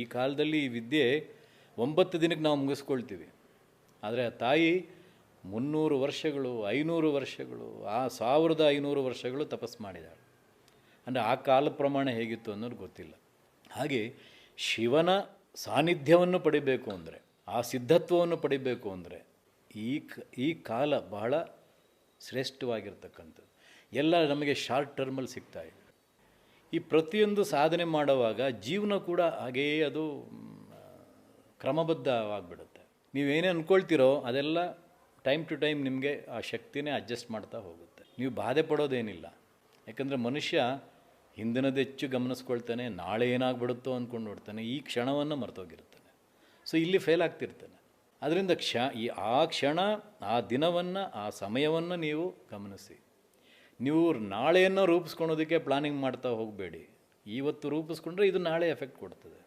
ಈ ಕಾಲದಲ್ಲಿ ಈ ವಿದ್ಯೆ 9 ದಿನಕ್ಕೆ ನಾವು ಮುಗಿಸ್ಕೊಳ್ತೀವಿ. ಆದರೆ ಆ ತಾಯಿ 300 ವರ್ಷಗಳು, 500 ವರ್ಷಗಳು, 1500 ವರ್ಷಗಳು ತಪಸ್ಸು ಮಾಡಿದ್ದಾಳೆ. ಅಂದರೆ ಆ ಕಾಲ ಪ್ರಮಾಣ ಹೇಗಿತ್ತು ಅನ್ನೋದು ಗೊತ್ತಿಲ್ಲ. ಹಾಗೆ ಶಿವನ ಸಾನ್ನಿಧ್ಯವನ್ನು ಪಡಿಬೇಕು ಅಂದರೆ, ಆ ಸಿದ್ಧತ್ವವನ್ನು ಪಡಿಬೇಕು ಅಂದರೆ ಈ ಕಾಲ ಬಹಳ ಶ್ರೇಷ್ಠವಾಗಿರ್ತಕ್ಕಂಥದ್ದು. ಎಲ್ಲ ನಮಗೆ ಶಾರ್ಟ್ ಟರ್ಮಲ್ಲಿ ಸಿಗ್ತಾ ಇದೆ. ಈ ಪ್ರತಿಯೊಂದು ಸಾಧನೆ ಮಾಡುವಾಗ ಜೀವನ ಕೂಡ ಹಾಗೆಯೇ ಅದು ಕ್ರಮಬದ್ಧವಾಗಿಬಿಡುತ್ತೆ. ನೀವೇನೇ ಅಂದ್ಕೊಳ್ತೀರೋ ಅದೆಲ್ಲ ಟೈಮ್ ಟು ಟೈಮ್ ನಿಮಗೆ ಆ ಶಕ್ತಿನೇ ಅಡ್ಜಸ್ಟ್ ಮಾಡ್ತಾ ಹೋಗುತ್ತೆ. ನೀವು ಬಾಧೆ ಪಡೋದೇನಿಲ್ಲ. ಯಾಕಂದರೆ ಮನುಷ್ಯ ಹಿಂದಿನದು ಹೆಚ್ಚು ಗಮನಿಸ್ಕೊಳ್ತಾನೆ, ನಾಳೆ ಏನಾಗ್ಬಿಡುತ್ತೋ ಅಂದ್ಕೊಂಡು ನೋಡ್ತಾನೆ, ಈ ಕ್ಷಣವನ್ನು ಮರ್ತೋಗಿರ್ತಾನೆ. ಸೊ ಇಲ್ಲಿ ಫೇಲ್ ಆಗ್ತಿರ್ತಾನೆ. ಅದರಿಂದ ಆ ಕ್ಷಣ, ಆ ದಿನವನ್ನು, ಆ ಸಮಯವನ್ನು ನೀವು ಗಮನಿಸಿ. ನೀವು ನಾಳೆಯನ್ನು ರೂಪಿಸ್ಕೊಳೋದಕ್ಕೆ ಪ್ಲಾನಿಂಗ್ ಮಾಡ್ತಾ ಹೋಗಬೇಡಿ. ಇವತ್ತು ರೂಪಿಸ್ಕೊಂಡ್ರೆ ಇದು ನಾಳೆ ಎಫೆಕ್ಟ್ ಕೊಡ್ತದೆ.